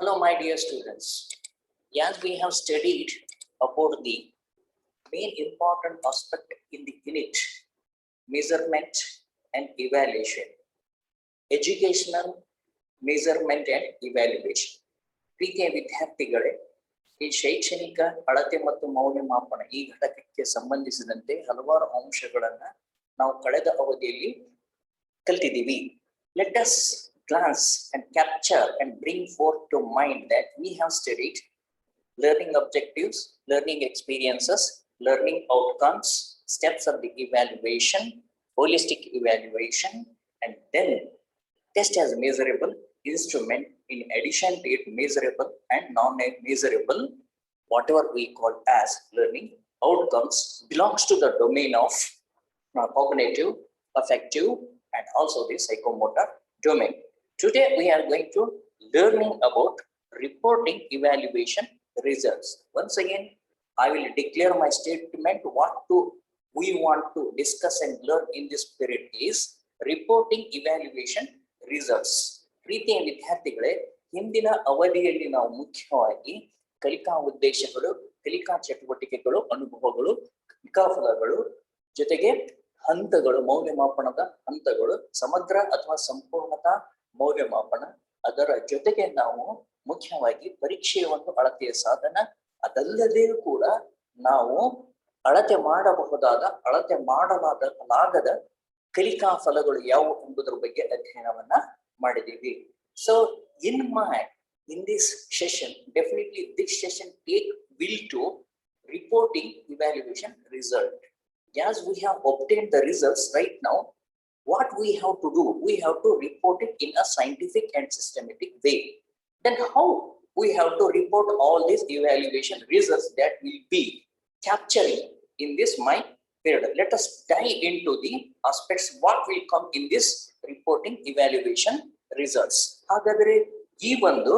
Hello, my dear students. As we have studied about the main important aspect in the unit, measurement and evaluation, educational measurement and evaluation. ಪ್ರೀತಿಯ ವಿದ್ಯಾರ್ಥಿಗಳೇ, ಈ ಶೈಕ್ಷಣಿಕ ಅಳತೆ ಮತ್ತು ಮೌಲ್ಯಮಾಪನ ಈ ಘಟಕಕ್ಕೆ ಸಂಬಂಧಿಸಿದಂತೆ ಹಲವಾರು ಅಂಶಗಳನ್ನ ನಾವು ಕಳೆದ ಅವಧಿಯಲ್ಲಿ ಕಲಿತಿದ್ದೀವಿ. Let us glance and capture and bring forth to mind that we have studied learning objectives, learning experiences, learning outcomes, steps of the evaluation, holistic evaluation, and then test as measurable instrument in addition to it measurable and non-measurable, whatever we call as learning outcomes belongs to the domain of cognitive, affective, and also the psychomotor domain. Today we are going to learning about reporting evaluation results. Once again, I will declare my statement. We want to discuss and learn in this period is reporting evaluation results. ಪ್ರೀತಿಯ ವಿದ್ಯಾರ್ಥಿಗಳೇ, ಹಿಂದಿನ ಅವಧಿಯಲ್ಲಿ ನಾವು ಮುಖ್ಯವಾಗಿ ಕಲಿಕಾ ಉದ್ದೇಶಗಳು, ಕಲಿಕಾ ಚಟುವಟಿಕೆಗಳು, ಅನುಭವಗಳು, ಕಲಿಕಾಫಲಗಳು ಜೊತೆಗೆ ಹಂತಗಳು, ಮೌಲ್ಯಮಾಪನದ ಹಂತಗಳು, ಸಮಗ್ರ ಅಥವಾ ಸಂಪೂರ್ಣತಾ ಮೌಲ್ಯಮಾಪನ, ಅದರ ಜೊತೆಗೆ ನಾವು ಮುಖ್ಯವಾಗಿ ಪರೀಕ್ಷೆಯ ಒಂದು ಅಳತೆಯ ಸಾಧನ, ಅದಲ್ಲದೆ ಕೂಡ ನಾವು ಅಳತೆ ಮಾಡಬಹುದಾದ, ಅಳತೆ ಮಾಡಲಾಗದ ಕಲಿಕಾ ಫಲಗಳು ಯಾವುವು ಎಂಬುದರ ಬಗ್ಗೆ ಅಧ್ಯಯನವನ್ನ ಮಾಡಿದ್ದೀವಿ. So in this session, definitely this session will to reporting evaluation result. As we have obtained the results right now, what we have to do, we have to report it in a scientific and systematic way. Then how we have to report all these evaluation results that will be capturing in this my period. Let us dive into the aspects what will come in this reporting evaluation results. ಹಾಗಾದರೆ ಈ ಒಂದು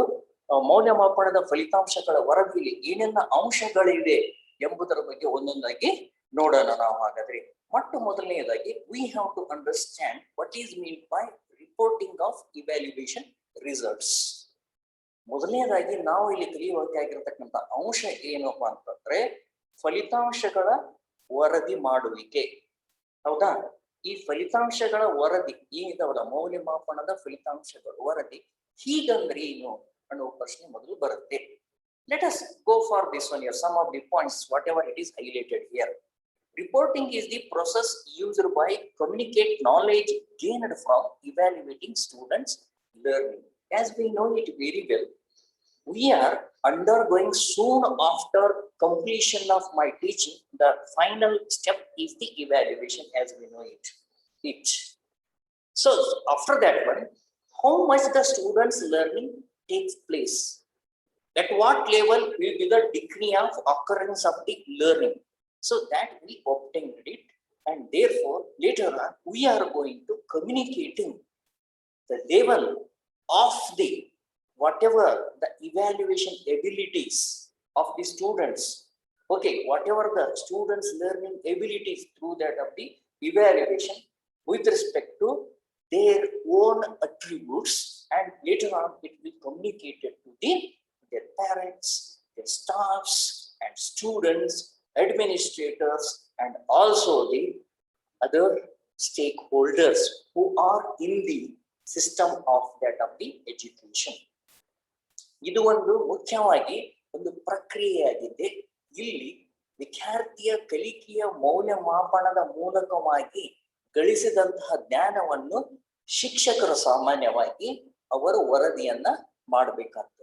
ಮೌಲ್ಯಮಾಪನದ ಫಲಿತಾಂಶಗಳ ವರದಿಯಲ್ಲಿ ಏನೆಲ್ಲ ಅಂಶಗಳಿವೆ ಎಂಬುದರ ಬಗ್ಗೆ ಒಂದೊಂದಾಗಿ ನೋಡೋಣ ನಾವು. ಹಾಗಾದ್ರೆ ಮೊಟ್ಟ ಮೊದಲನೆಯದಾಗಿ we have to understand what is meant by reporting of evaluation results. ಮೊದಲನೇದಾಗಿ ನಾವು ಇಲ್ಲಿ ಕಲಿಯಬೇಕಾಗಿರತಕ್ಕಂಥ ಅಂಶ ಏನಪ್ಪಾ ಅಂತಂದ್ರೆ ಫಲಿತಾಂಶಗಳ ವರದಿ ಮಾಡುವಿಕೆ. ಹೌದಾ? ಈ ಫಲಿತಾಂಶಗಳ ವರದಿ ಏನಿದಾವಲ್ಲ, ಮೌಲ್ಯಮಾಪನದ ಫಲಿತಾಂಶಗಳ ವರದಿ ಹೀಗಂದ್ರೆ ಏನು ಅನ್ನೋ ಪ್ರಶ್ನೆ ಮೊದಲು ಬರುತ್ತೆ. Let us go for this one here, some of the points whatever it is highlighted here. Reporting is the process used by communicate knowledge gained from evaluating students learning. As we know it very well, we are undergoing soon after completion of my teaching, the final step is the evaluation as we know it. So after that one, how much the students learning takes place, at what level will be the degree of occurrence of the learning, so that we obtained it, and therefore later on we are going to communicating the level of the whatever the evaluation abilities of the students. Okay, whatever the students learning abilities through that of the evaluation with respect to their own attributes, and later on it will be communicated to their parents, their staffs and students, administrators, and also the other stakeholders who are in the system of that of the education. ಇದು ಒಂದು ಮುಖ್ಯವಾಗಿ ಒಂದು ಪ್ರಕ್ರಿಯೆಯಾಗಿದೆ. ಇಲ್ಲಿ ವಿದ್ಯಾರ್ಥಿಯ ಕಲಿಕೆಯ ಮೌಲ್ಯಮಾಪನದ ಮೂಲಕವಾಗಿ ಗಳಿಸಿದಂತಹ ಜ್ಞಾನವನ್ನು ಶಿಕ್ಷಕರು ಸಾಮಾನ್ಯವಾಗಿ ಅವರು ವರದಿಯನ್ನ ಮಾಡಬೇಕಾಗ್ತದೆ.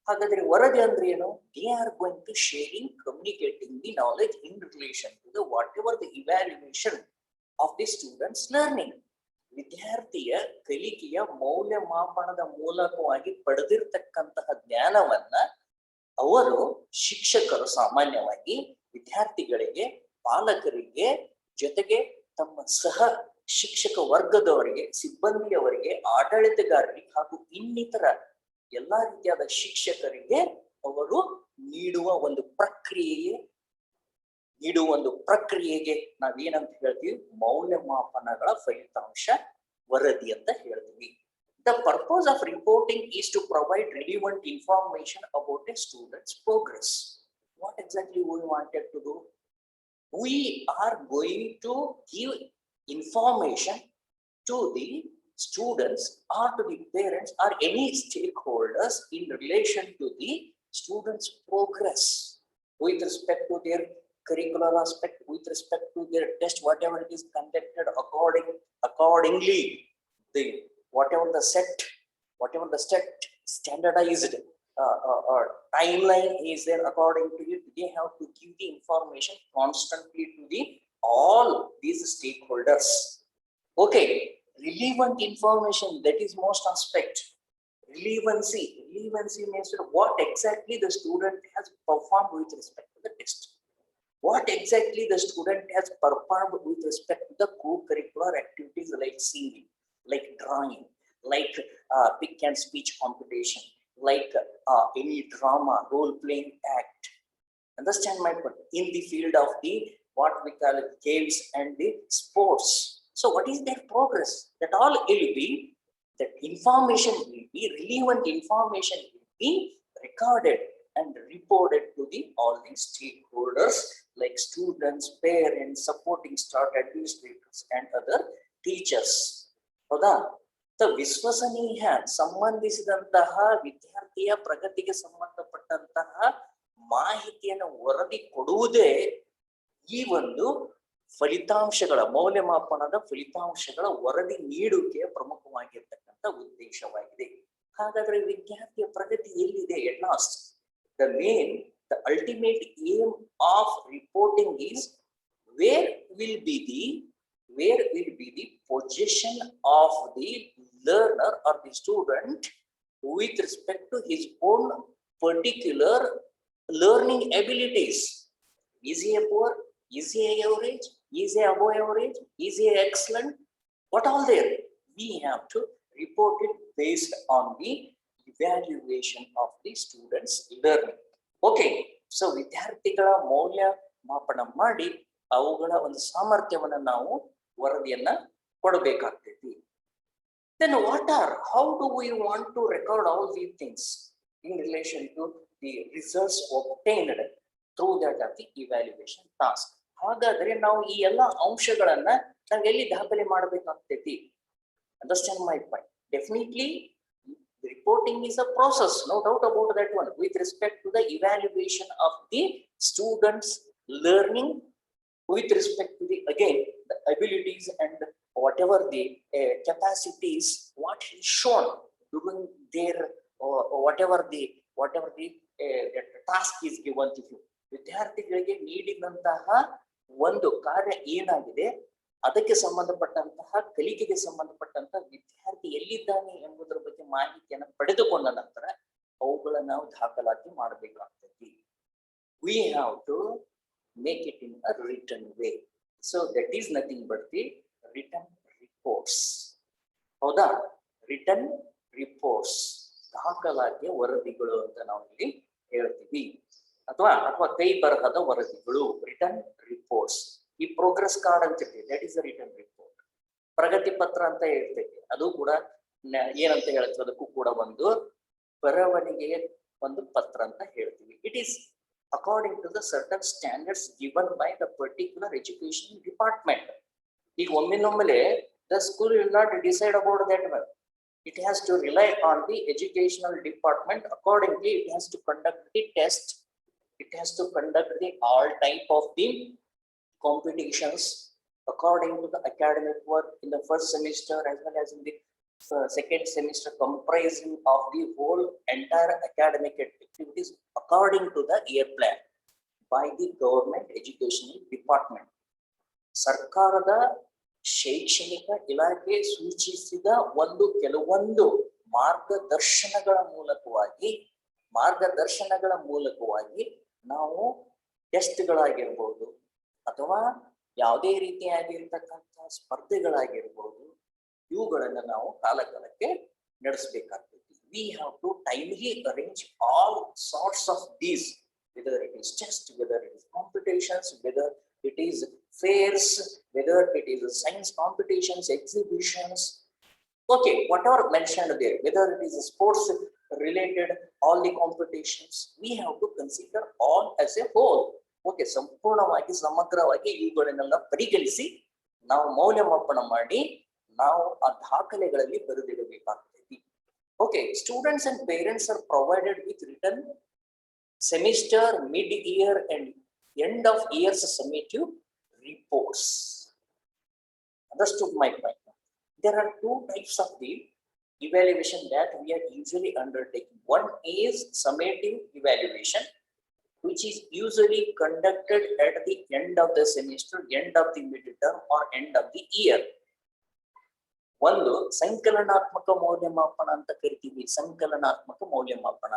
ಹಾಗಾದ್ರೆ ವರದಿ ಅಂದ್ರೆ ಏನು? They are going to sharing, communicating the knowledge in relation to the whatever the evaluation of the students learning. ವಿದ್ಯಾರ್ಥಿಯ ಕಲಿಕೆಯ ಮೌಲ್ಯಮಾಪನದ ಮೂಲಕವಾಗಿ ಪಡೆದಿರ್ತಕ್ಕಂತಹ ಜ್ಞಾನವನ್ನ ಅವರು ಶಿಕ್ಷಕರು ಸಾಮಾನ್ಯವಾಗಿ ವಿದ್ಯಾರ್ಥಿಗಳಿಗೆ, ಪಾಲಕರಿಗೆ, ಜೊತೆಗೆ ತಮ್ಮ ಸಹ ಶಿಕ್ಷಕ ವರ್ಗದವರಿಗೆ, ಸಿಬ್ಬಂದಿಯವರಿಗೆ, ಆಡಳಿತಗಾರರಿಗೆ ಹಾಗೂ ಇನ್ನಿತರ ಎಲ್ಲಾ ರೀತಿಯಾದ ಶಿಕ್ಷಕರಿಗೆ ಅವರು ನೀಡುವ ಒಂದು ಪ್ರಕ್ರಿಯೆಗೆ ನಾವೇನಂತ ಹೇಳ್ತೀವಿ? ಮೌಲ್ಯಮಾಪನಗಳ ಫಲಿತಾಂಶ ವರದಿ ಅಂತ ಹೇಳ್ತೀವಿ. The purpose of reporting is to provide relevant information about a student's progress. What exactly we wanted to do? We are going to give information to the students or to the parents or any stakeholders in relation to the students' progress with respect to their curricular aspect, with respect to their test, whatever it is conducted accordingly, the whatever the set standardized timeline is there according to it, they have to give the information constantly to the all these stakeholders. Okay, relevant information, that is most aspect. Relevancy means what exactly the student has performed with respect to the test. What exactly the student has performed with respect to the co-curricular activities like singing, like drawing, like pick and speech competition, like any drama, role-playing act. Understand my point? In the field of the what we call it, games and the sports. So what is their progress? That all will be, that information will be, relevant information will be recorded and reported to the all the stakeholders like students, parents, supporting staff, administrators and other teachers. ಹೌದಾ? ವಿಶ್ವಸನೀಯ ಸಂಬಂಧಿಸಿದಂತಹ ವಿದ್ಯಾರ್ಥಿಯ ಪ್ರಗತಿಗೆ ಸಂಬಂಧಪಟ್ಟಂತಹ ಮಾಹಿತಿಯನ್ನು ವರದಿ ಕೊಡುವುದೇ ಈ ಒಂದು ಫಲಿತಾಂಶಗಳ ಮೌಲ್ಯಮಾಪನದ ಫಲಿತಾಂಶಗಳ ವರದಿ ನೀಡುವಿಕೆಯ ಪ್ರಮುಖವಾಗಿರ್ತಕ್ಕಂಥ ಉದ್ದೇಶವಾಗಿದೆ. ಹಾಗಾದ್ರೆ ವಿದ್ಯಾರ್ಥಿಯ ಪ್ರಗತಿ ಎಲ್ಲಿದೆ? ಎಟ್ last the ultimate aim of reporting is where will be the position of the learner or the student with respect to his own particular learning abilities. Is he a poor? Is he a average? Is he above average? Is he excellent? What all there? We have to report it based on the evaluation of the students' learning. Okay, so ವಿದ್ಯಾರ್ಥಿಗಳ ಮೌಲ್ಯ ಮಾಪನ ಮಾಡಿ ಅವುಗಳ ಒಂದು ಸಾಮರ್ಥ್ಯವನ್ನು ನಾವು ವರದಿಯನ್ನ ಕೊಡಬೇಕಾಗ್ತೈತಿ. Then how do we want to record all these things in relation to the results obtained through that of the evaluation task? ಹಾಗಾದ್ರೆ ನಾವು ಈ ಎಲ್ಲ ಅಂಶಗಳನ್ನ ನಾವು ಎಲ್ಲಿ ದಾಖಲೆ ಮಾಡಬೇಕಾಗ್ತೈತಿ? Understand my point? Definitely reporting is a process, no doubt about that one, with respect to the evaluation of the students' learning, with respect to the again the abilities and whatever the capacities what is shown during their whatever the task is given to you. ವಿದ್ಯಾರ್ಥಿಗಳಿಗೆ ನೀಡಿದಂತಹ ಒಂದು ಕಾರ್ಯ ಏನಾಗಿದೆ, ಅದಕ್ಕೆ ಸಂಬಂಧಪಟ್ಟಂತಹ ಕಲಿಕೆಗೆ ಸಂಬಂಧಪಟ್ಟಂತಹ ವಿದ್ಯಾರ್ಥಿ ಎಲ್ಲಿದ್ದಾನೆ ಎಂಬುದರ ಬಗ್ಗೆ ಮಾಹಿತಿಯನ್ನು ಪಡೆದುಕೊಂಡ ನಂತರ ಅವುಗಳನ್ನ ನಾವು ದಾಖಲಾತಿ ಮಾಡಬೇಕಾಗ್ತದೆ. We have to make it in a written way. So that is nothing but the written reports. ಹೌದಾ? ರಿಟರ್ನ್ ರಿಪೋರ್ಟ್ಸ್, ದಾಖಲಾತಿಯ ವರದಿಗಳು ಅಂತ ನಾವು ಇಲ್ಲಿ ಹೇಳ್ತೀವಿ, ಅಥವಾ ಕೈ ಬರಹದ ವರದಿಗಳು, ರಿಟರ್ನ್ ರಿಪೋರ್ಟ್ಸ್. ಈ ಪ್ರೋಗ್ರೆಸ್ ಕಾರ್ಡ್ ಅಂತ ಇರ್ತೈತಿ, that is a return report. ಪ್ರಗತಿ ಪತ್ರ ಅಂತ ಹೇಳ್ತೈತಿ, ಅದು ಕೂಡ ಏನಂತ ಹೇಳ್ತೀವಿ, ಅದಕ್ಕೂ ಕೂಡ ಒಂದು ಬರವಣಿಗೆಯ ಒಂದು ಪತ್ರ ಅಂತ ಹೇಳ್ತೀವಿ. It is according to the certain standards given by the particular education department. ಈಗ ಒಮ್ಮೆನೊಮ್ಮೆಲೆ the school will not decide about that one. It has to rely on the educational department. Accordingly, it has to conduct the test. It has to conduct the all type of the competitions according to the academic work in the first semester as well as in the second semester, comprising of the whole entire academic activities according to the year plan by the government educational department. ಸರ್ಕಾರದ ಶೈಕ್ಷಣಿಕ ಇಲಾಖೆ ಸೂಚಿಸಿದ ಕೆಲವೊಂದು ಮಾರ್ಗದರ್ಶನಗಳ ಮೂಲಕವಾಗಿ ನಾವು ಟೆಸ್ಟ್ಗಳಾಗಿರ್ಬೋದು ಅಥವಾ ಯಾವುದೇ ರೀತಿಯಾಗಿರ್ತಕ್ಕಂಥ ಸ್ಪರ್ಧೆಗಳಾಗಿರ್ಬೋದು, ಇವುಗಳನ್ನು ನಾವು ಕಾಲಕಾಲಕ್ಕೆ ನಡೆಸಬೇಕಾಗ್ತದೆ. We have to timely arrange all sorts of these, whether it is test, whether it is competitions, whether it is fairs, whether it is science competitions, exhibitions. Okay, whatever mentioned there, whether it is sports related, all the competitions, we have to consider all as a whole. Okay, ಸಂಪೂರ್ಣವಾಗಿ ಸಮಗ್ರವಾಗಿ ಇವುಗಳನ್ನೆಲ್ಲ ಪರಿಗಣಿಸಿ ನಾವು ಮೌಲ್ಯಮಾಪನ ಮಾಡಿ ನಾವು ಆ ದಾಖಲೆಗಳಲ್ಲಿ ಬರೆದಿಡಬೇಕಾಗ್ತದೆ. Okay, students and parents are provided with written semester, mid-year and end of year's summative reports. Understood my point? There are two types of the evaluation that we are usually undertaking. One is summative evaluation, which is usually conducted at the end of the semester, end of the midterm or end of the year. ಒಂದು ಸಂಕಲನಾತ್ಮಕ ಮೌಲ್ಯಮಾಪನ ಅಂತ ಕರಿತೀವಿ. ಸಂಕಲನಾತ್ಮಕ ಮೌಲ್ಯಮಾಪನ,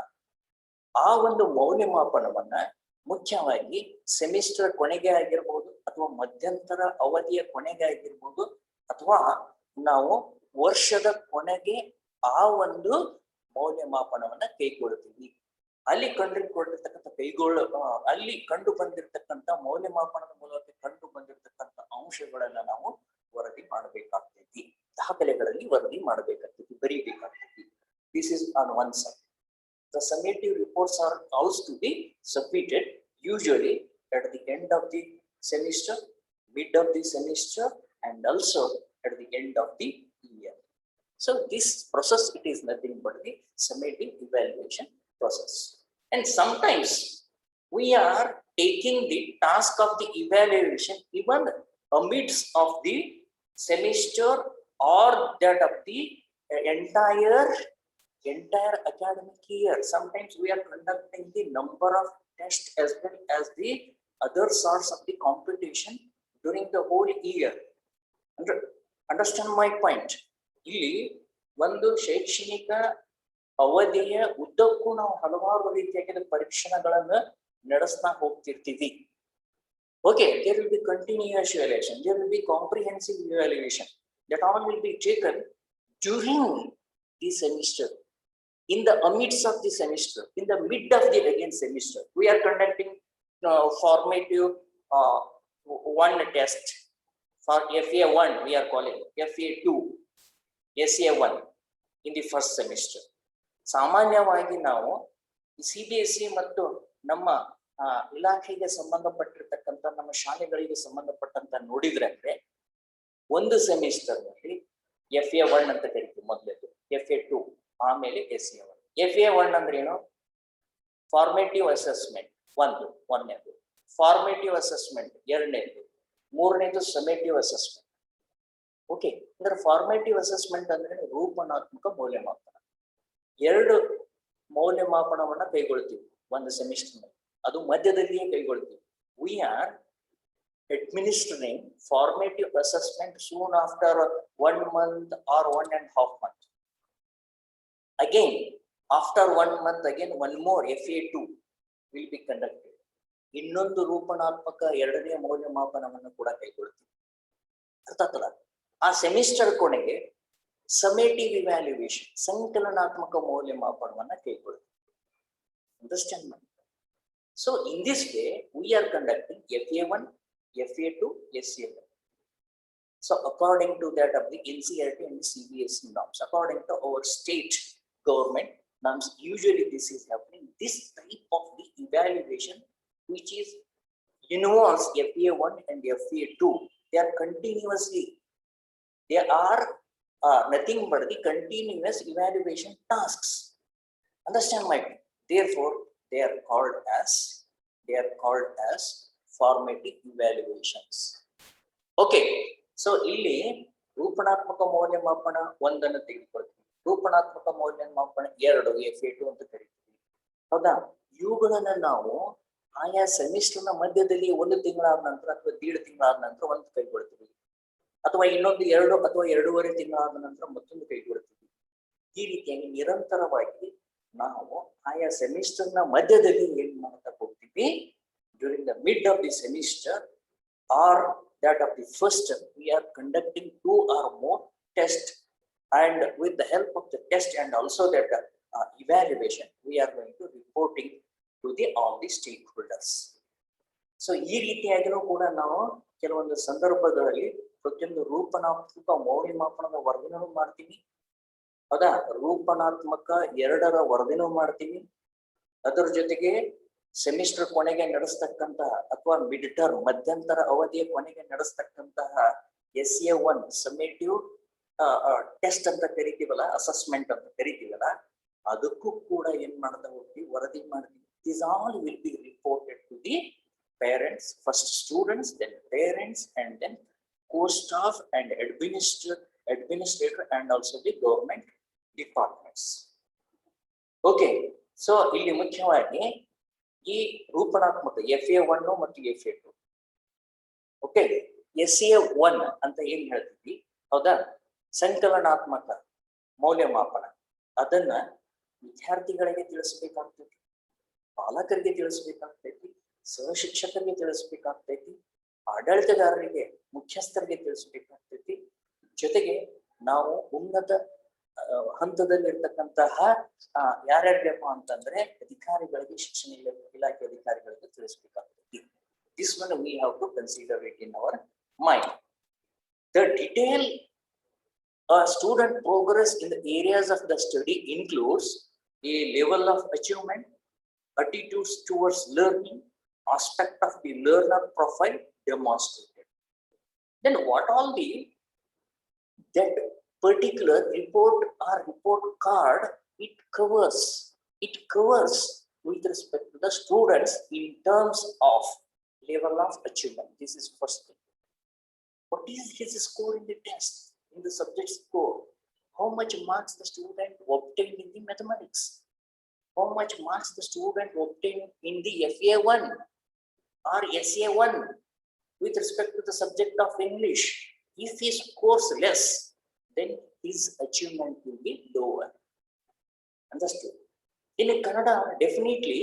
ಆ ಒಂದು ಮೌಲ್ಯಮಾಪನವನ್ನ ಮುಖ್ಯವಾಗಿ semester ಕೊನೆಗೆ ಆಗಿರ್ಬೋದು ಅಥವಾ ಮಧ್ಯಂತರ ಅವಧಿಯ ಕೊನೆಗೆ ಆಗಿರ್ಬೋದು ಅಥವಾ ನಾವು ವರ್ಷದ ಕೊನೆಗೆ ಆ ಒಂದು ಮೌಲ್ಯಮಾಪನವನ್ನ ಕೈಗೊಳ್ಳುತ್ತೀವಿ. ಅಲ್ಲಿ ಅಲ್ಲಿ ಕಂಡು ಬಂದಿರತಕ್ಕಂತ ಮೌಲ್ಯಮಾಪನದ ಮೂಲಕ ಕಂಡು ಬಂದಿರತಕ್ಕಂತ ಅಂಶಗಳನ್ನ ನಾವು ವರದಿ ಮಾಡಬೇಕಾಗ್ತೈತಿ, ದಾಖಲೆಗಳಲ್ಲಿ ವರದಿ ಮಾಡಬೇಕಾಗ್ತೈತಿ, ಬರೀಬೇಕಾಗ್ತೈತಿ. This is on one side. The summative reports are also to be submitted usually at the end of the semester, mid of the semester, and also at the end of the year. So this process, it is nothing but the summative evaluation process. And sometimes we are taking the task of the evaluation even amidst of the semester or that of the entire academic year. Sometimes we are conducting the number of tests as well as the other sorts of the competition during the whole year. Understand my point? ಇಲ್ಲಿ ಒಂದು ಶೈಕ್ಷಣಿಕ ಅವಧಿಯ ಉದ್ದಕ್ಕೂ ನಾವು ಹಲವಾರು ರೀತಿಯಾದ ಪರೀಕ್ಷಣಗಳನ್ನ ನಡೆಸ್ತಾ ಹೋಗ್ತಿರ್ತೀವಿ. Okay, there will be continuous evaluation, there will be comprehensive evaluation, that all will be taken during the semester, in the amidst of the semester, in the mid of the again semester. We are conducting formative one test for FA1, we are calling FA2, SA1 in the first semester. ಸಾಮಾನ್ಯವಾಗಿ ನಾವು CBSE ಮತ್ತು ನಮ್ಮ ಇಲಾಖೆಗೆ ಸಂಬಂಧಪಟ್ಟಿರ್ತಕ್ಕಂಥ ನಮ್ಮ ಶಾಲೆಗಳಿಗೆ ಸಂಬಂಧಪಟ್ಟಂತ ನೋಡಿದ್ರೆ ಅಂದ್ರೆ ಒಂದು ಸೆಮಿಸ್ಟರ್ ನಲ್ಲಿ FA1 ಅಂತ ಕರಿತೀವಿ ಮೊದಲೇದು, FA2 ಆಮೇಲೆ SA1. FA1 ಅಂದ್ರೆ ಏನು? ಫಾರ್ಮೇಟಿವ್ ಅಸೆಸ್ಮೆಂಟ್ ಒಂದನೇದು, ಫಾರ್ಮೇಟಿವ್ ಅಸೆಸ್ಮೆಂಟ್ ಎರಡನೇದು, ಮೂರನೇದು ಸಮೇಟಿವ್ ಅಸೆಸ್ಮೆಂಟ್. ಓಕೆ, ಅಂದ್ರೆ ಫಾರ್ಮೇಟಿವ್ ಅಸೆಸ್ಮೆಂಟ್ ಅಂದ್ರೆ ರೂಪನಾತ್ಮಕ ಮೌಲ್ಯಮಾಪನ. ಎರಡು ಮೌಲ್ಯಮಾಪನವನ್ನ ಕೈಗೊಳ್ತೀವಿ ಒಂದು ಸೆಮಿಸ್ಟರ್ ನಲ್ಲಿ, ಅದು ಮಧ್ಯದಲ್ಲಿಯೇ ಕೈಗೊಳ್ತೀವಿ. We are administering formative assessment soon after 1 month or 1.5 months. Again, after 1 month, again one more FA2 will be conducted. ಇನ್ನೊಂದು ರೂಪನಾತ್ಮಕ ಎರಡನೇ ಮೌಲ್ಯಮಾಪನವನ್ನು ಕೂಡ ಕೈಗೊಳ್ತೀವಿ. ಅರ್ಥಾತ್ಲ ಆ ಸೆಮಿಸ್ಟರ್ ಕೊನೆಗೆ ಸಮೇಟಿವ್ ಇವ್ಯಾಲ್ಯೂಯೇಷನ್, ಸಂಕಲನಾತ್ಮಕ ಮೌಲ್ಯಮಾಪನವನ್ನು ಕೈಗೊಳ್ತೀವಿ. ಅಂಡರ್ಸ್ಟ್ಯಾಂಡ್ ಮಾಡಿ? So in this way we are conducting FA1, FA2, SA1. So according to that of the NCERT and the CBSE norms, according to our state government norms, usually this is happening. This type of the evaluation which is involves FA1 and FA2, they are continuously, they are nothing but the continuous evaluation tasks. Understand my point? Therefore they are called as formative evaluations. Okay, so ಇಲ್ಲಿ ರೂಪನಾತ್ಮಕ ಮೌಲ್ಯಮಾಪನ ಒಂದನ್ನು ತೆಗೆದುಕೊಳ್ತೀವಿ, ರೂಪನಾತ್ಮಕ ಮೌಲ್ಯಮಾಪನ ಎರಡು FA2 ಅಂತ ಕರಿತೀವಿ. ಹೌದಾ? ಇವುಗಳನ್ನ ನಾವು ಆಯಾ ಸೆಮಿಸ್ಟರ್ನ ಮಧ್ಯದಲ್ಲಿ ಒಂದು ತಿಂಗಳಾದ ನಂತರ ಅಥವಾ 1.5 ತಿಂಗಳಾದ ನಂತರ ಒಂದು ಕೈಗೊಳ್ತೀವಿ, ಅಥವಾ ಇನ್ನೊಂದು 2 ಅಥವಾ 2.5 ತಿಂಗಳಾದ ನಂತರ ಮತ್ತೊಂದು ಕೈಗೊಳ್ತೀವಿ. ಈ ರೀತಿಯಾಗಿ ನಿರಂತರವಾಗಿ ನಾವು ಆಯಾ ಸೆಮಿಸ್ಟರ್ನ ಮಧ್ಯದಲ್ಲಿ ಏನ್ ಮಾಡ್ತಾ ಹೋಗ್ತೀವಿ, during the mid of the semester or that of the first, we are conducting 2 or more tests, and with the help of the test and also that evaluation, we are going to reporting to all the stakeholders. So ಈ ರೀತಿಯಾಗಿನೂ ಕೂಡ ನಾವು ಕೆಲವೊಂದು ಸಂದರ್ಭಗಳಲ್ಲಿ ಪ್ರತಿಯೊಂದು ರೂಪನಾತ್ಮಕ ಮೌಲ್ಯಮಾಪನದ ವರದಿಯನ್ನು ಮಾಡ್ತೀವಿ, ಹೌದಾ? ರೂಪನಾತ್ಮಕ 2ರ ವರದಿನೂ ಮಾಡ್ತೀವಿ. ಅದರ ಜೊತೆಗೆ ಸೆಮಿಸ್ಟರ್ ಕೊನೆಗೆ ನಡೆಸ್ತಕ್ಕಂತಹ ಅಥವಾ ಮಿಡ್ ಟರ್ಮ್ ಮಧ್ಯಂತರ ಅವಧಿಯ ಕೊನೆಗೆ ನಡೆಸ್ತಕ್ಕಂತಹ SA1 ಸಮೇಟಿವ್ ಟೆಸ್ಟ್ ಅಂತ ಕರಿತೀವಲ್ಲ, ಅಸೆಸ್ಮೆಂಟ್ ಅಂತ ಕರಿತೀವಲ್ಲ, ಅದಕ್ಕೂ ಕೂಡ ಏನ್ ಮಾಡ್ತಾ ಹೋಗ್ತೀವಿ, ವರದಿ ಮಾಡ್ತೀವಿ. These all will be reported to the parents, first students, then parents, and then co-staff and administrator and also the government departments. Okay, so ಇಲ್ಲಿ ಮುಖ್ಯವಾಗಿ ಈ ರೂಪನಾತ್ಮಕ FA1 ಮತ್ತು FA2. ಓಕೆ, SA1 ಅಂತ ಏನ್ ಹೇಳ್ತೀವಿ, ಹೌದಾ? ಸಂಕಲನಾತ್ಮಕ ಮೌಲ್ಯಮಾಪನ. ಅದನ್ನ ವಿದ್ಯಾರ್ಥಿಗಳಿಗೆ ತಿಳಿಸಬೇಕಾಗ್ತೈತಿ, ಪಾಲಕರಿಗೆ ತಿಳಿಸಬೇಕಾಗ್ತೈತಿ, ಸಹಶಿಕ್ಷಕರಿಗೆ ತಿಳಿಸಬೇಕಾಗ್ತೈತಿ, ಆಡಳಿತಗಾರರಿಗೆ, ಮುಖ್ಯಸ್ಥರಿಗೆ ತಿಳಿಸಬೇಕಾಗ್ತೈತಿ. ಜೊತೆಗೆ ನಾವು ಉನ್ನತ ಹಂತದಲ್ಲಿರ್ತಕ್ಕಂತಹ ಯಾರ್ಯಾರಿಗಪ್ಪ ಅಂತಂದ್ರೆ ಅಧಿಕಾರಿಗಳಿಗೆ, ಶಿಕ್ಷಣ ಇಲಾಖೆ ಅಧಿಕಾರಿಗಳಿಗೆ ತಿಳಿಸಬೇಕಾಗ್ತೈತಿ. This one we have to consider it in our mind. The detail student progress in the areas of the study includes a level of achievement, attitudes towards learning, aspect of the learner profile demonstrated. Then what all the that particular report or report card it covers with respect to the students in terms of level of achievement. This is first thing. What is his score in the test, in the subject score? How much marks the student obtained in the mathematics? How much marks the student obtained in the FA1 or SA1 with respect to the subject of English? If he scores less, then his achievement will be lower. Understood? In Kannada, definitely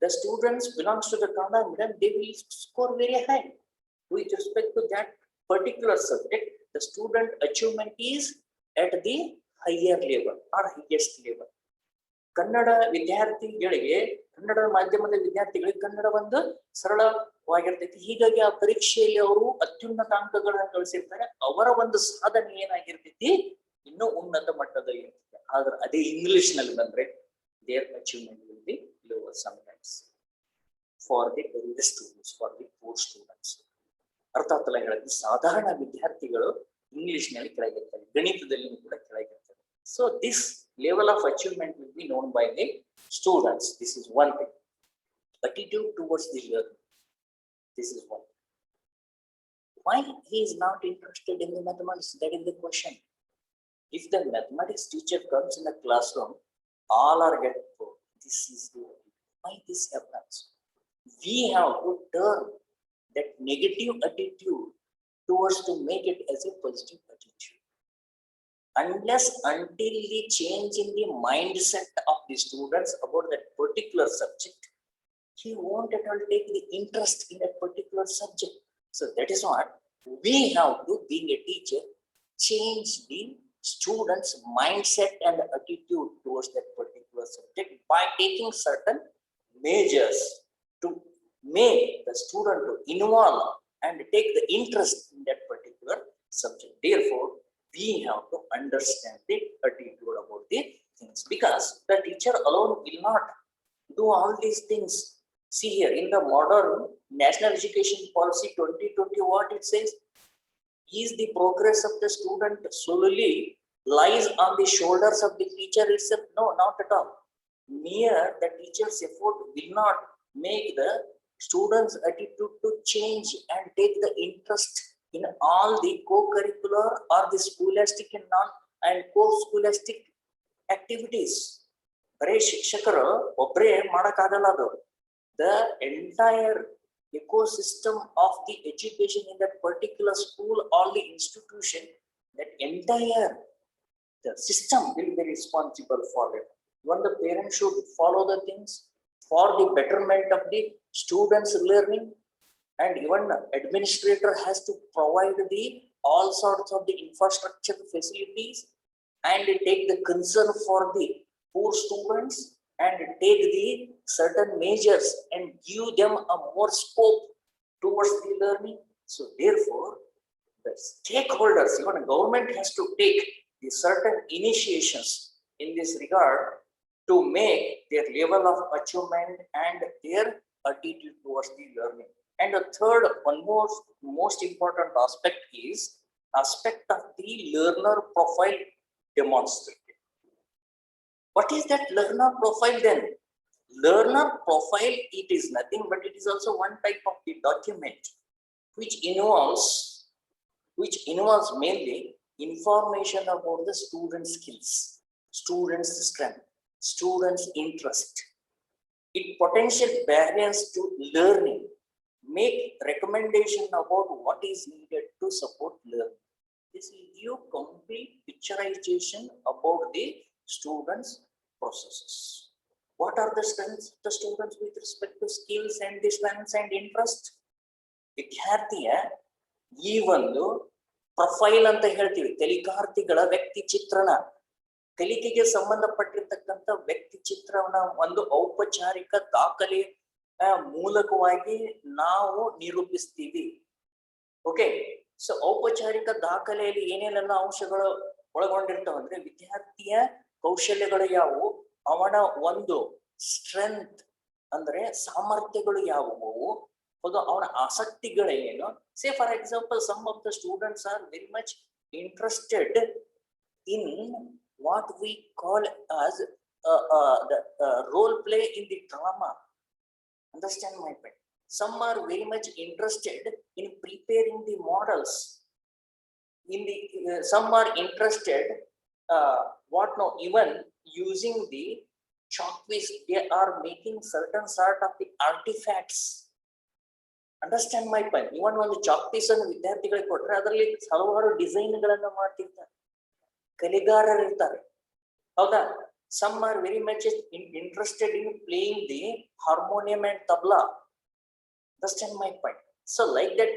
the students belongs to the Kannada medium, they will score very high. With respect to that particular subject, the student achievement is at the higher level or highest level. Kannada ವಿದ್ಯಾರ್ಥಿಗಳಿಗೆ, ಕನ್ನಡ ಮಾಧ್ಯಮದ ವಿದ್ಯಾರ್ಥಿಗಳಿಗೆ ಕನ್ನಡ ಒಂದು ಸರಳವಾಗಿರ್ತೈತಿ. ಹೀಗಾಗಿ ಆ ಪರೀಕ್ಷೆಯಲ್ಲಿ ಅವರು ಅತ್ಯುನ್ನತ ಅಂಕಗಳನ್ನು ಗಳಿಸಿರ್ತಾರೆ. ಅವರ ಒಂದು ಸಾಧನೆ ಏನಾಗಿರ್ತೈತಿ, ಇನ್ನೂ ಉನ್ನತ ಮಟ್ಟದಲ್ಲಿ ಇರ್ತೈತಿ. ಆದ್ರೆ ಅದೇ ಇಂಗ್ಲಿಷ್ ನಲ್ಲಿ ಬಂದ್ರೆ their achievement will be lower sometimes for the elite students, for the poor students. ಅರ್ಥಾತ್ ಹೇಳಿದ್ರೆ ಸಾಧಾರಣ ವಿದ್ಯಾರ್ಥಿಗಳು ಇಂಗ್ಲಿಷ್ ನಲ್ಲಿ ಕೆಳಗಿರ್ತಾರೆ, ಗಣಿತದಲ್ಲಿ ಕೂಡ ಕೆಳಗಿರ್ತಾರೆ. So this level of achievement will be known by the students. This is one thing. Attitude towards the learning. This is one. Why he is not interested in the mathematics? That is the question. If the mathematics teacher comes in the classroom, all are getting poor. This is the why this happens. We have to turn that negative attitude towards to make it as a positive attitude. Unless until the change in the mindset of the students about that particular subject, he won't at all take the interest in that particular subject. So that is what we have to, being a teacher, change the students' mindset and attitude towards that particular subject by taking certain measures to make the student to involve and take the interest in that particular subject. Therefore, we have to understand the attitude about the things, because the teacher alone will not do all these things. See here in the modern National Education Policy 2020, what it says is the progress of the student solely lies on the shoulders of the teacher itself. No, not at all. Mere the teacher's effort will not make the students' attitude to change and take the interest in all the co-curricular or the scholastic and non and co-scholastic activities. ಬರೇ ಶಿಕ್ಷಕರು ಒಬ್ಬರೇ ಮಾಡಕ್ಕಾಗಲ್ಲ. ಅದು the entire ecosystem of the education in that particular school or the institution, that entire the system will be responsible for it. When the parents should follow the things for the betterment of the students' learning, and even the administrator has to provide the all sorts of the infrastructure facilities and take the concern for the poor students and take the certain measures and give them a more scope towards the learning. So therefore, the stakeholders, even government has to take the certain initiations in this regard to make their level of achievement and their attitude towards the learning. And the third, one most important aspect is aspect of the learner profile demonstrated. What is that learner profile then? Learner profile, it is nothing but it is also one type of the document which involves mainly information about the student skills, students' strength, students' interest, it potential barriers to learning, make recommendation about what is needed to support learning. This will give complete picturization about the students' processes. What are the strengths of the students with respect to skills and the strengths and interest? ವಿದ್ಯಾರ್ಥಿಯ ಈ ಒಂದು profile ಅಂತ ಹೇಳ್ತೀವಿ, ಕಲಿಕಾರ್ಥಿಗಳ ವ್ಯಕ್ತಿ ಚಿತ್ರಣ, ಕಲಿಕೆಗೆ ಸಂಬಂಧಪಟ್ಟಿರ್ತಕ್ಕಂಥ ವ್ಯಕ್ತಿ ಚಿತ್ರವನ್ನ ಒಂದು ಔಪಚಾರಿಕ ದಾಖಲೆ ಮೂಲಕವಾಗಿ ನಾವು ನಿರೂಪಿಸ್ತೀವಿ. ಓಕೆ, ಸೊ ಔಪಚಾರಿಕ ದಾಖಲೆಯಲ್ಲಿ ಏನೇನೆಲ್ಲ ಅಂಶಗಳು ಒಳಗೊಂಡಿರ್ತಾವಂದ್ರೆ ವಿದ್ಯಾರ್ಥಿಯ ಕೌಶಲ್ಯಗಳು ಯಾವುವು, ಅವನ ಒಂದು ಸ್ಟ್ರೆಂತ್ ಅಂದ್ರೆ ಸಾಮರ್ಥ್ಯಗಳು ಯಾವುವು, ಅವನ ಆಸಕ್ತಿಗಳೇನು. Say for example, some of the students are very much interested in what we call as role play in the drama. Understand my point. Some are very much interested in preparing the models. Some are interested, even using the chalk piece, they are making certain sort of the artifacts. Understand my point. Even ಒಂದು chalk piece ಅನ್ನು ವಿದ್ಯಾರ್ಥಿಗಳಿಗೆ ಕೊಟ್ಟರೆ ಅದರಲ್ಲಿ ಹಲವಾರು ಡಿಸೈನ್ಗಳನ್ನ ಮಾಡ್ತಿರ್ತಾರೆ, ಕಲಿಗಾರರು ಇರ್ತಾರೆ, ಹೌದಾ? Some are very much interested in playing the harmonium and tabla. Understand my point. So like that,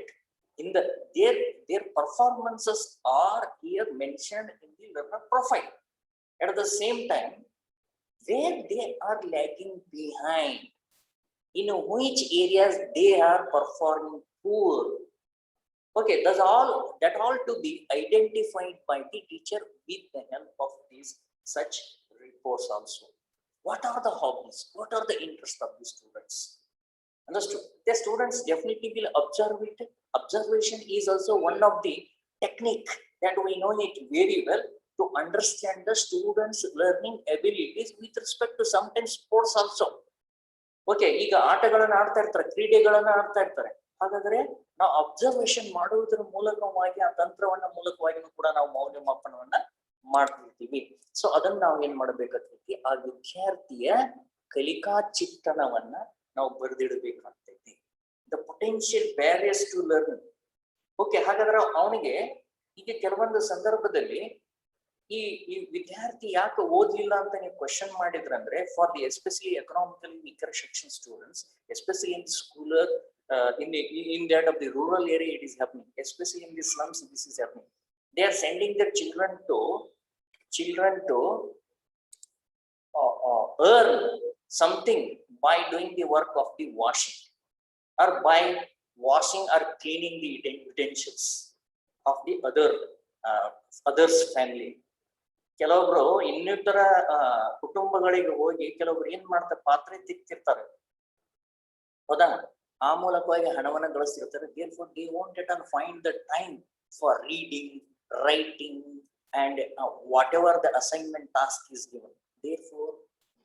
in their performances are here mentioned in the learner profile. At the same time, where they are lagging behind, in which areas they are performing poor. Okay, that all to be identified by the teacher with the help of these such reports also. What are the hobbies? What are the interests of the students? Understood? The students definitely will observe it. Observation is also one of the technique that we know it very well to understand the students' learning abilities with respect to sometimes sports also. Okay, ಈಗ ಆಟಗಳನ್ನ ಆಡ್ತಾ ಇರ್ತಾರೆ, ಕ್ರೀಡೆಗಳನ್ನ ಆಡ್ತಾ ಇರ್ತಾರೆ. ಹಾಗಾದ್ರೆ ನಾವು observation ಮಾಡುವುದರ ಮೂಲಕವಾಗಿ ಆ ತಂತ್ರವನ್ನ ಮೂಲಕವಾಗಿ ಕೂಡ ನಾವು ಮೌಲ್ಯಮಾಪನವನ್ನ ಮಾಡ್ತಿರ್ತೀವಿ. ಸೊ ಅದನ್ನ ನಾವು ಏನ್ ಮಾಡ್ಬೇಕಾಗ್ತೈತಿ, ಆ ವಿದ್ಯಾರ್ಥಿಯ ಕಲಿಕಾ ಚಿತ್ರಣವನ್ನ ನಾವು ಬರೆದಿಡಬೇಕಾಗ್ತೈತಿ. The potential barriers to learning. Okay, ಹಾಗಾದ್ರೆ ಅವನಿಗೆ ಈಗ ಕೆಲವೊಂದು ಸಂದರ್ಭದಲ್ಲಿ ಈ ವಿದ್ಯಾರ್ಥಿ ಯಾಕೆ ಓದ್ಲಿಲ್ಲ ಅಂತ ನೀವು ಕ್ವಶನ್ ಮಾಡಿದ್ರಂದ್ರೆ, for the especially economically weaker section students, especially in school, in that of the rural area it is happening, especially in the slums this is happening. They are sending their children to earn something by doing the work of the washing, or by washing or cleaning the utensils of the others family. ಕೆಲವೊಬ್ರು ಇನ್ನಿತರ ಕುಟುಂಬಗಳಿಗೆ ಹೋಗಿ ಕೆಲವೊಬ್ರು ಏನ್ ಮಾಡ್ತಾರೆ, ಪಾತ್ರೆ ತಿಕ್ತಿರ್ತಾರೆ, ಹೌದಾ? ಆ ಮೂಲಕವಾಗಿ ಹಣವನ್ನು ಗಳಿಸ್ತಿರ್ತಾರೆ. Therefore they won't get and find the time for reading, writing, and whatever the assignment task is given. Therefore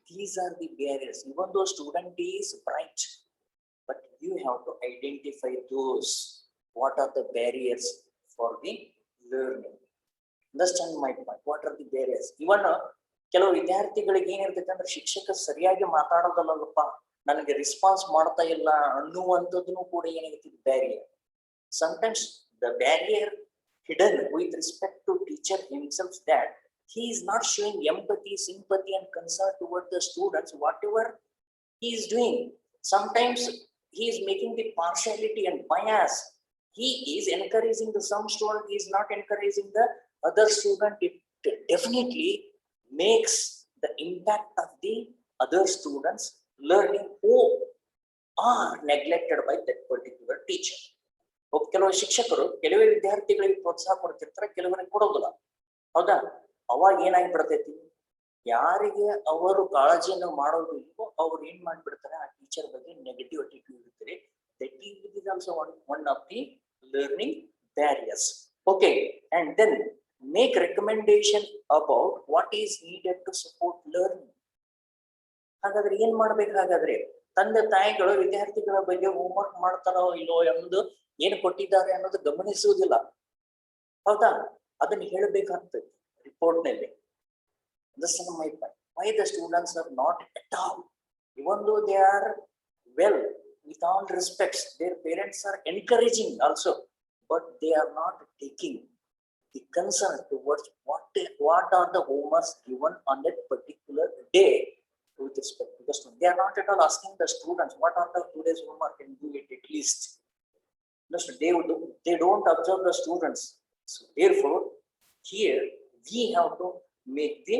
these are the barriers. Even though student is bright, but you have to identify those, what are the barriers for the learning. Understand my point. What are the barriers? Even ಕೆಲವು ವಿದ್ಯಾರ್ಥಿಗಳಿಗೆ ಏನಿರ್ತೈತೆ ಅಂದ್ರೆ, ಶಿಕ್ಷಕ ಸರಿಯಾಗಿ ಮಾತಾಡೋದಲ್ಲಪ್ಪ, ನನಗೆ response ಮಾಡ್ತಾ ಇಲ್ಲ ಅನ್ನುವಂಥದ್ದನ್ನು ಕೂಡ ಏನಾಗುತ್ತೆ, barrier. Sometimes the barrier hidden with respect to teacher himself, that he is not showing empathy, sympathy and concern toward the students, whatever he is doing. Sometimes he is making the partiality and bias. He is encouraging the some student, he is not encouraging the other student. It definitely makes the impact of the other students learning who are neglected by that particular teacher. ಕೆಲವು ಶಿಕ್ಷಕರು ಕೆಲವೇ ವಿದ್ಯಾರ್ಥಿಗಳಿಗೆ ಪ್ರೋತ್ಸಾಹ ಕೊಡ್ತಿರ್ತಾರೆ, ಕೆಲವರಿಗೆ ಕೊಡೋದಿಲ್ಲ, ಹೌದಾ? ಅವಾಗ ಏನಾಗಿ ಬಿಡ್ತೈತಿ, ಯಾರಿಗೆ ಅವರು ಕಾಳಜಿಯನ್ನು ಮಾಡೋದಿಲ್ವೋ ಅವ್ರು ಏನ್ ಮಾಡ್ಬಿಡ್ತಾರೆ, ಆ ಟೀಚರ್ ಬಗ್ಗೆ ನೆಗೆಟಿವ್ ಅಟಿಟ್ಯೂಡ್ ಇರ್ತಾರೆ. That is also one of the learning barriers. Okay, and then make recommendation about what is needed to support learning. ಹಾಗಾದ್ರೆ ಏನ್ ಮಾಡ್ಬೇಕು? ಹಾಗಾದ್ರೆ ತಂದೆ ತಾಯಿಗಳು ವಿದ್ಯಾರ್ಥಿಗಳ ಬಗ್ಗೆ ಹೋಮ್ವರ್ಕ್ ಮಾಡ್ತಾರೋ ಇಲ್ಲೋ ಎಂಬುದು ಏನು ಕೊಟ್ಟಿದ್ದಾರೆ ಅನ್ನೋದು ಗಮನಿಸುವುದಿಲ್ಲ. ಹೌದಾ? ಅದನ್ನ ಹೇಳಬೇಕಾಗ್ತದೆ ರಿಪೋರ್ಟ್ ನಲ್ಲಿ. Listen to my point. Why the students are not at all, even though they are well, with all respects, their parents are encouraging also, but they are not taking the concern towards what are the homeworks given on that particular day with respect to the student. They are not at all asking the students what are the today's homework and do it at least. They don't observe the students. So therefore, here we have to make the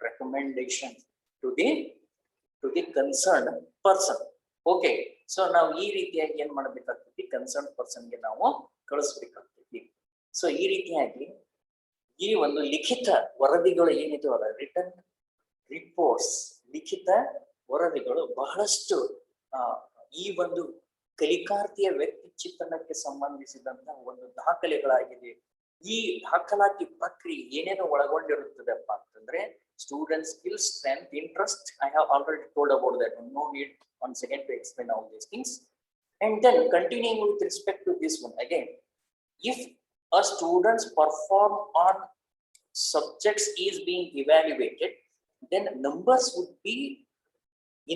recommendation to the concerned person. Okay, so ನಾವು ಈ ರೀತಿಯಾಗಿ ಏನ್ ಮಾಡಬೇಕಾಗ್ತೈತಿ, concern person ಗೆ ನಾವು ಕಳಿಸ್ಬೇಕಾಗ್ತೈತಿ. So ಈ ರೀತಿಯಾಗಿ ಈ ಒಂದು ಲಿಖಿತ ವರದಿಗಳು ಏನಿದಾವಲ್ಲ, ರಿಟರ್ನ್ ರಿಪೋರ್ಟ್ಸ್, ಲಿಖಿತ ವರದಿಗಳು ಬಹಳಷ್ಟು ಈ ಒಂದು ಕಲಿಕಾರ್ಥಿಯ ವ್ಯಕ್ತಿ ಚಿತ್ರಣಕ್ಕೆ ಸಂಬಂಧಿಸಿದಂತಹ ಒಂದು ದಾಖಲೆಗಳಾಗಿದೆ. ಈ ದಾಖಲಾತಿ ಪ್ರಕ್ರಿಯೆ ಏನೇನು ಒಳಗೊಂಡಿರುತ್ತದೆಪ್ಪ ಅಂತಂದ್ರೆ, student skill, strength, interest. I have already told about that. No need once again to explain all these things. And then continuing with respect to this one again, if a student's perform on subjects is being evaluated, then numbers would be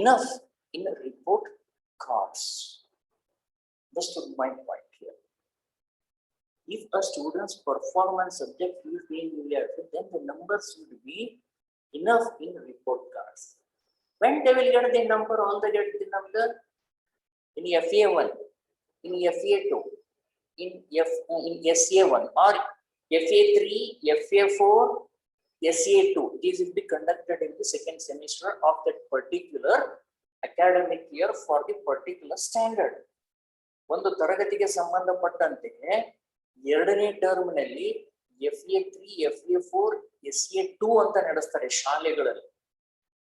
enough in the report cards. Understood my point here? If a student's performance subject is being evaluated, then the numbers would be enough in report cards. When they will get the number, all they get the number in FA1, in FA2, in SA1 or FA3, FA4, SA2. These will be conducted in the second semester of that particular academic year for the particular standard. ಒಂದು ತರಗತಿಗೆ ಸಂಬಂಧಪಟ್ಟಂತೆ ಎರಡನೇ term ನಲ್ಲಿ FA3, FA4, SA2 ಅಂತ ನಡೆಸ್ತಾರೆ ಶಾಲೆಗಳಲ್ಲಿ.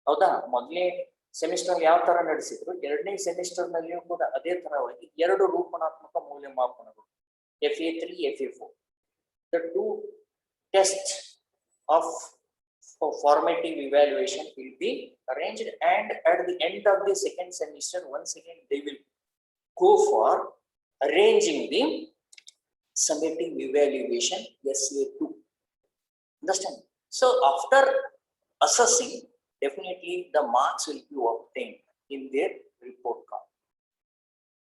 ಹೌದಾ? ಮೊದಲನೇ ಸೆಮಿಸ್ಟರ್ ಯಾವ ತರ ನಡೆಸಿದ್ರು, ಎರಡನೇ ಸೆಮಿಸ್ಟರ್ ನಲ್ಲಿಯೂ ಕೂಡ ಅದೇ ತರವಾಗಿ ಎರಡು ರೂಪನಾತ್ಮಕ ಮೌಲ್ಯಮಾಪನಗಳು, FA3, FA4. The two tests of formative evaluation will be arranged, and at the end of the second semester, once again they will go for arranging the summative evaluation, SA2. Understand? So after assessing, definitely the marks will be obtained in their report card.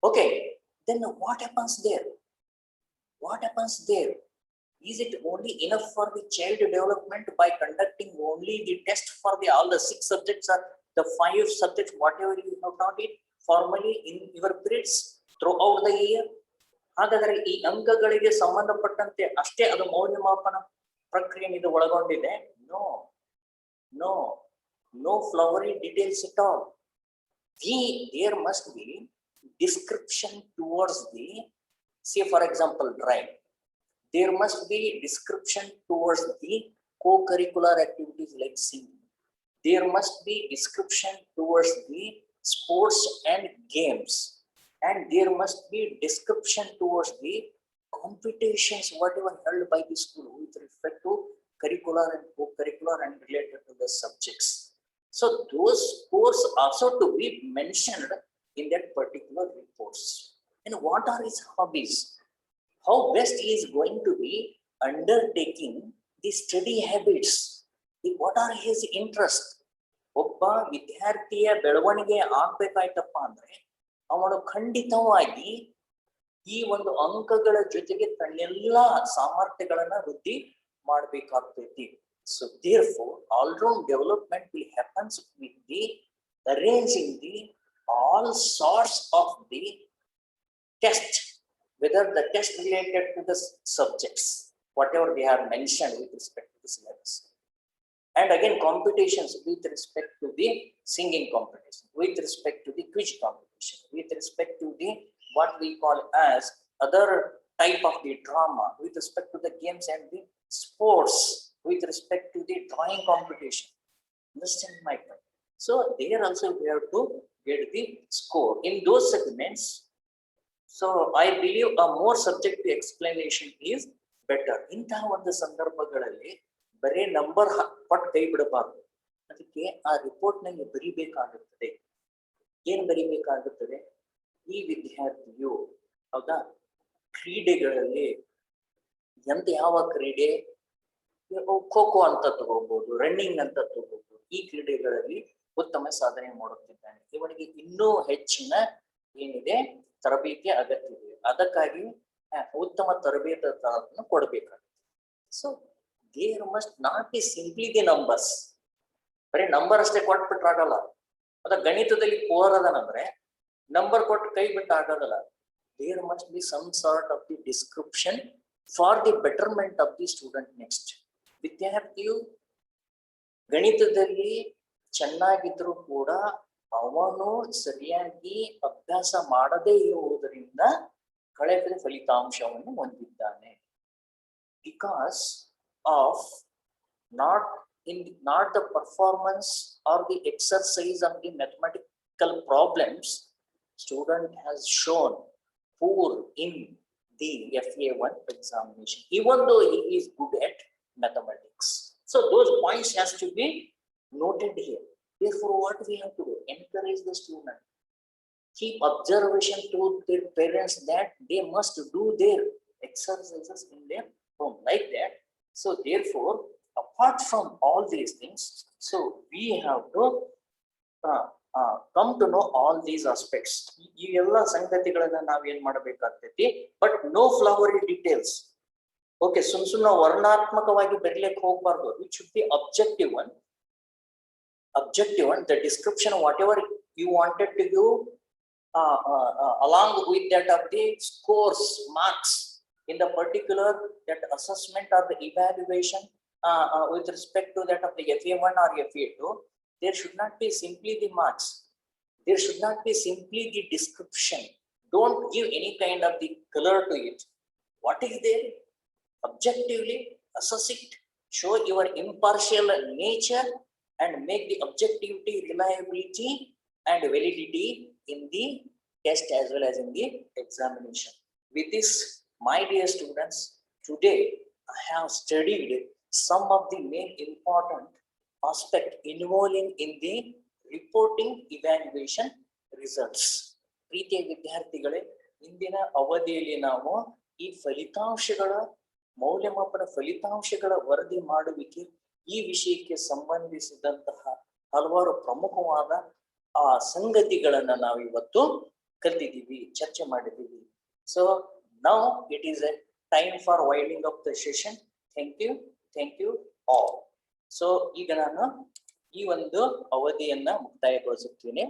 Okay, then what happens there? What happens there? Is it only enough for the child development by conducting only the test for the all the 6 subjects or the 5 subjects, whatever you have taught it formally in your periods throughout the year? ಹಾಗಾದರೆ ಈ ಅಂಕಗಳಿಗೆ ಸಂಬಂಧಪಟ್ಟಂತೆ ಅಷ್ಟೇ ಅದು ಮೌಲ್ಯಮಾಪನ ಪ್ರಕ್ರಿಯೆ ಇದು ಒಳಗೊಂಡಿದೆ? No no no flowery details at all. There must be description towards the, say for example drawing, there must be description towards the co-curricular activities like singing, there must be description towards the sports and games, and there must be description towards the competitions whatever held by the school with respect to curricular and co-curricular and related to the subjects. So those scores also to be mentioned in that particular reports. And what are his hobbies? How best he is going to be undertaking the study habits? What are his interests? ಒಬ್ಬ ವಿದ್ಯಾರ್ಥಿಯ ಬೆಳವಣಿಗೆ ಆಗ್ಬೇಕಾಯ್ತಪ್ಪ ಅಂದ್ರೆ ಅವನು ಖಂಡಿತವಾಗಿ ಈ ಒಂದು ಅಂಕಗಳ ಜೊತೆಗೆ ತನ್ನೆಲ್ಲ ಸಾಮರ್ಥ್ಯಗಳನ್ನ ವೃದ್ಧಿ ಮಾಡಬೇಕಾಗ್ತೈತಿ. So therefore, all-round development will happen with the arranging the all sorts of the test, whether the test related to the subjects, whatever they are mentioned with respect to the syllabus. And again, competitions with respect to the singing competition, with respect to the quiz competition, with respect to the what we call as other type of the drama, with respect to the games and the sports, with respect to the drawing competition. Understand my point? So there also we have to get the score in those segments. So I believe a more subjective explanation is better. ಇಂತಹ ಒಂದು ಸಂದರ್ಭಗಳಲ್ಲಿ ಬರೀ number ಕೊಟ್ಟು ಕೈ ಬಿಡಬಾರ್ದು. ಅದಕ್ಕೆ ಆ report ನಲ್ಲಿ ಬರಿಬೇಕಾಗುತ್ತದೆ. ಏನ್ ಬರಿಬೇಕಾಗುತ್ತದೆ? ಈ ವಿದ್ಯಾರ್ಥಿಯು ಹೌದಾ ಕ್ರೀಡೆಗಳಲ್ಲಿ ಎಂತ ಯಾವ ಕ್ರೀಡೆ, ಖೋ ಖೋ ಅಂತ ತಗೋಬಹುದು, ರನ್ನಿಂಗ್ ಅಂತ ತಗೋಬಹುದು, ಈ ಕ್ರೀಡೆಗಳಲ್ಲಿ ಉತ್ತಮ ಸಾಧನೆ ಮಾಡುತ್ತಿದ್ದಾನೆ, ಇವನಿಗೆ ಇನ್ನೂ ಹೆಚ್ಚಿನ ಏನಿದೆ ತರಬೇತಿ ಅಗತ್ಯವಿದೆ, ಅದಕ್ಕಾಗಿ ಉತ್ತಮ ತರಬೇತಿ ಕೊಡಬೇಕಾಗುತ್ತೆ. So there must not be simply the numbers. ಬರೀ ನಂಬರ್ ಅಷ್ಟೇ ಕೊಟ್ಬಿಟ್ರೆ ಆಗಲ್ಲ. ಅದ ಗಣಿತದಲ್ಲಿ ಪೋರ್ ಅದನಂದ್ರೆ ನಂಬರ್ ಕೊಟ್ಟು ಕೈ ಬಿಟ್ಟು ಆಗೋದಲ್ಲ. There must be some sort of the description for the betterment of the student. Next, ವಿದ್ಯಾರ್ಥಿಯು ಗಣಿತದಲ್ಲಿ ಚೆನ್ನಾಗಿದ್ರು ಕೂಡ ಅವನು ಸರಿಯಾಗಿ ಅಭ್ಯಾಸ ಮಾಡದೇ ಇರುವುದರಿಂದ ಕಳೆದ ಫಲಿತಾಂಶವನ್ನು ಹೊಂದಿದ್ದಾನೆ. Because of not the performance or the exercise of the mathematical problems, student has shown poor in the FA1 examination, even though he is good at mathematics. So those points has to be noted here. Therefore, what we have to do? Encourage the student. Keep observation to their parents that they must do their exercises in their home, like that. So therefore, apart from all these things, so we have to come to know all these aspects. ಈ ಎಲ್ಲ ಸಂಗತಿಗಳನ್ನ ನಾವ್ ಏನ್ ಮಾಡಬೇಕಾಗ್ತೈತಿ, but no flowery details. Okay, ಸುಮ್ನ ವರ್ಣಾತ್ಮಕವಾಗಿ ಬರ್ಲಿಕ್ಕೆ ಹೋಗ್ಬಾರ್ದು. It should be objective one, the description whatever you wanted to do along with that of the scores, marks in the particular that assessment or the evaluation with respect to that of the FA1 or FA2. There should not be simply the marks, there should not be simply the description. Don't give any kind of the color to it. What is there? Objectively assess it, show your impartial nature and make the objectivity, reliability and validity in the test as well as in the examination. With this, my dear students, today I have studied some of the main important aspect involving in the reporting evaluation results. ಪ್ರೀತಿಯ ವಿದ್ಯಾರ್ಥಿಗಳೇ, ಇಂದಿನ ಅವಧಿಯಲ್ಲಿ ನಾವು ಈ ಫಲಿತಾಂಶಗಳ ಮೌಲ್ಯಮಾಪನ ಫಲಿತಾಂಶಗಳ ವರದಿ ಮಾಡುವಿಕೆ ಈ ವಿಷಯಕ್ಕೆ ಸಂಬಂಧಿಸಿದಂತಹ ಹಲವಾರು ಪ್ರಮುಖವಾದ ಆ ಸಂಗತಿಗಳನ್ನ ನಾವು ಇವತ್ತು ಕಲಿತಿದ್ದೀವಿ, ಚರ್ಚೆ ಮಾಡಿದ್ದೀವಿ. So now it is a time for winding up the session. Thank you all. So ಈಗ ನಾನು ಈ ಒಂದು ಅವಧಿಯನ್ನ ಮುಕ್ತಾಯಗೊಳಿಸುತ್ತೇನೆ.